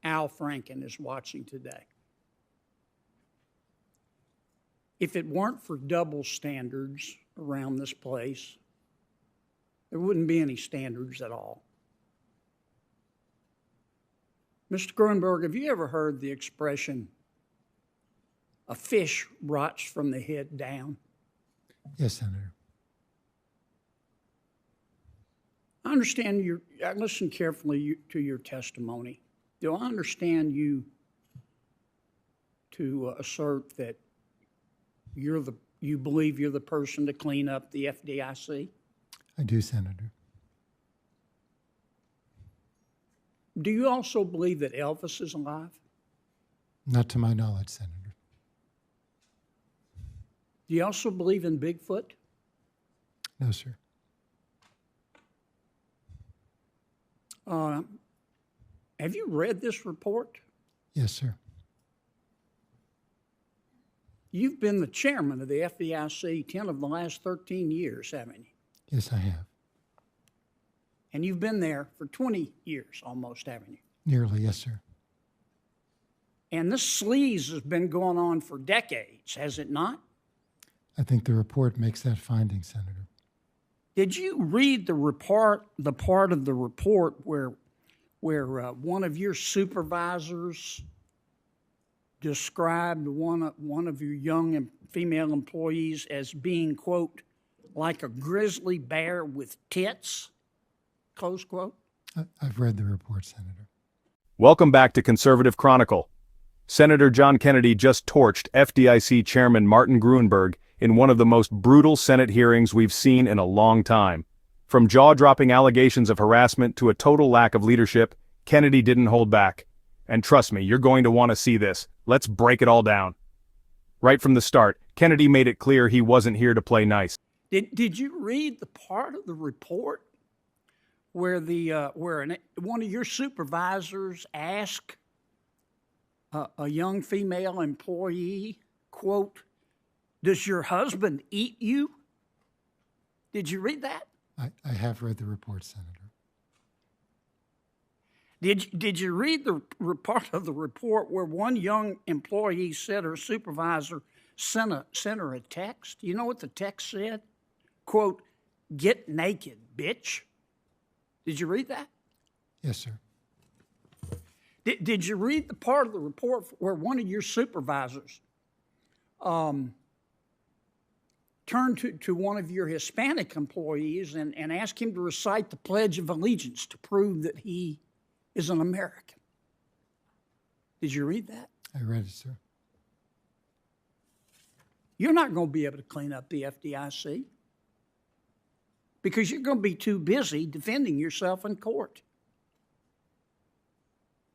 Al Franken is watching today. If it weren't for double standards around this place, there wouldn't be any standards at all. Mr. Gruenberg, have you ever heard the expression, a fish rots from the head down? Yes, Senator. I understand I listened carefully to your testimony. Do I understand you to assert that you believe you're the person to clean up the FDIC? I do, Senator. Do you also believe that Elvis is alive? Not to my knowledge, Senator. Do you also believe in Bigfoot? No, sir. Have you read this report? Yes, sir. You've been the chairman of the FDIC 10 of the last 13 years, haven't you? Yes, I have. And you've been there for 20 years almost, haven't you? Nearly, yes, sir. And this sleaze has been going on for decades, has it not? I think the report makes that finding, Senator. Did you read the part of the report where one of your supervisors described one of your young female employees as being, quote, like a grizzly bear with tits, close quote? I've read the report, Senator. Welcome back to Conservative Chronicle. Senator John Kennedy just torched FDIC Chairman Martin Gruenberg in one of the most brutal Senate hearings we've seen in a long time. From jaw-dropping allegations of harassment to a total lack of leadership, Kennedy didn't hold back. And trust me, you're going to want to see this. Let's break it all down. Right from the start, Kennedy made it clear he wasn't here to play nice. Did you read the part of the report where one of your supervisors asked a young female employee, quote, "Does your husband eat you?" Did you read that? I have read the report, Senator. Did you read the part of the report where one young employee said her supervisor sent her a text? You know what the text said? Quote, "Get naked, bitch." Did you read that? Yes, sir. Did you read the part of the report where one of your supervisors turned to one of your Hispanic employees and asked him to recite the Pledge of Allegiance to prove that he is an American? Did you read that? I read it, sir. You're not going to be able to clean up the FDIC because you're going to be too busy defending yourself in court.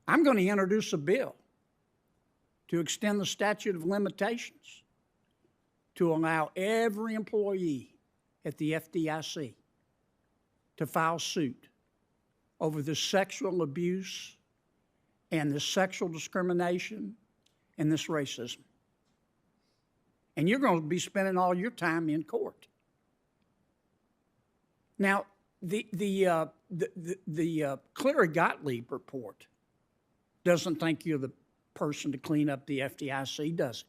I'm going to introduce a bill to extend the statute of limitations to allow every employee at the FDIC to file suit over this sexual abuse and this sexual discrimination and this racism. And you're going to be spending all your time in court. Now, the Cleary Gottlieb report doesn't think you're the person to clean up the FDIC, does it?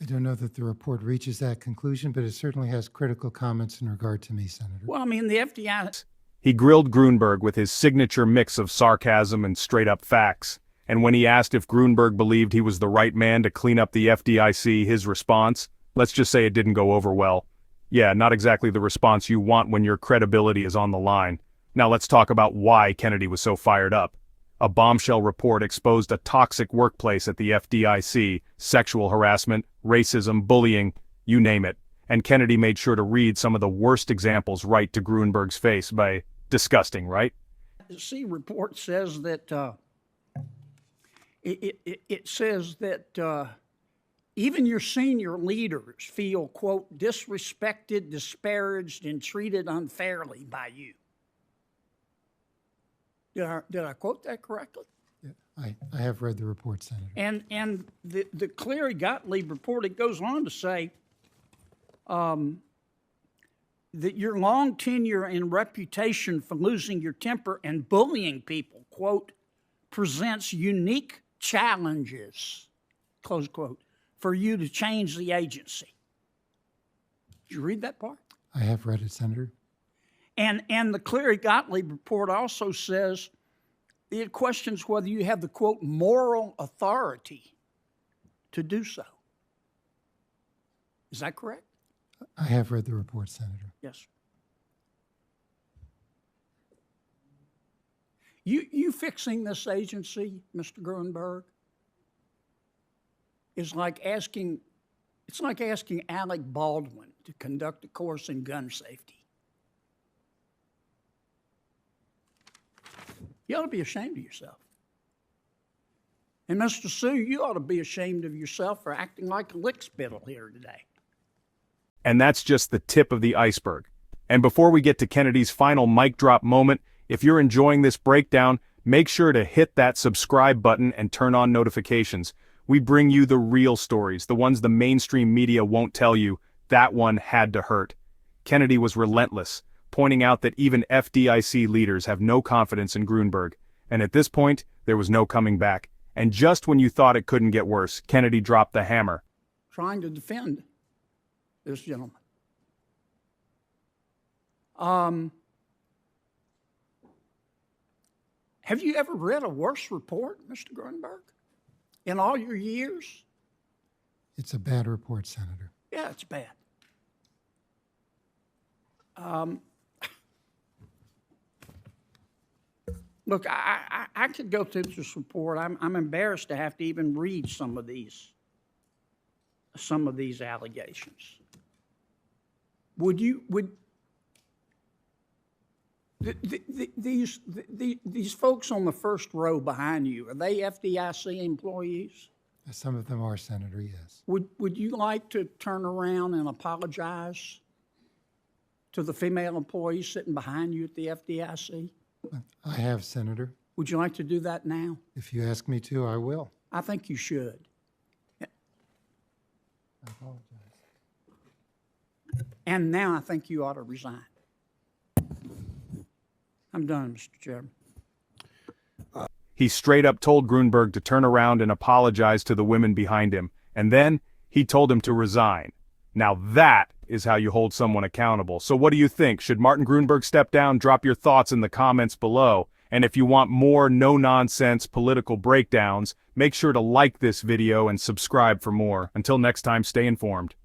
I don't know that the report reaches that conclusion, but it certainly has critical comments in regard to me, Senator. Well, I mean, the FDIC... He grilled Gruenberg with his signature mix of sarcasm and straight-up facts. And when he asked if Gruenberg believed he was the right man to clean up the FDIC, his response, let's just say it didn't go over well. Yeah, not exactly the response you want when your credibility is on the line. Now let's talk about why Kennedy was so fired up. A bombshell report exposed a toxic workplace at the FDIC, sexual harassment, racism, bullying, you name it. And Kennedy made sure to read some of the worst examples right to Gruenberg's face by disgusting, right? The report says that it says that even your senior leaders feel, quote, disrespected, disparaged, and treated unfairly by you. Did I quote that correctly? Yeah, I have read the report, Senator. And the Cleary Gottlieb report, it goes on to say, that your long tenure and reputation for losing your temper and bullying people, quote, presents unique challenges, close quote, for you to change the agency. Did you read that part? I have read it, Senator. And the Cleary-Gottlieb report also says it questions whether you have the, quote, moral authority to do so. Is that correct? I have read the report, Senator. Yes. You fixing this agency, Mr. Gruenberg, is like asking, it's like asking Alec Baldwin to conduct a course in gun safety. You ought to be ashamed of yourself. And Mr. Sue, you ought to be ashamed of yourself for acting like a lickspittle here today. And that's just the tip of the iceberg. And before we get to Kennedy's final mic drop moment, if you're enjoying this breakdown, make sure to hit that subscribe button and turn on notifications. We bring you the real stories, the ones the mainstream media won't tell you. That one had to hurt. Kennedy was relentless, pointing out that even FDIC leaders have no confidence in Gruenberg. And at this point, there was no coming back. And just when you thought it couldn't get worse, Kennedy dropped the hammer. Trying to defend this gentleman. Have you ever read a worse report, Mr. Gruenberg, in all your years? It's a bad report, Senator. Yeah, it's bad. Look, I could go through this report. I'm embarrassed to have to even read some of these allegations. These folks on the first row behind you, are they FDIC employees? Some of them are, Senator, yes. Would you like to turn around and apologize to the female employees sitting behind you at the FDIC? I have, Senator. Would you like to do that now? If you ask me to, I will. I think you should. I apologize. And now I think you ought to resign. I'm done, Mr. Chairman. He straight up told Gruenberg to turn around and apologize to the women behind him, and then he told him to resign. Now that is how you hold someone accountable. So what do you think? Should Martin Gruenberg step down? Drop your thoughts in the comments below. And if you want more no-nonsense political breakdowns, make sure to like this video and subscribe for more. Until next time, stay informed.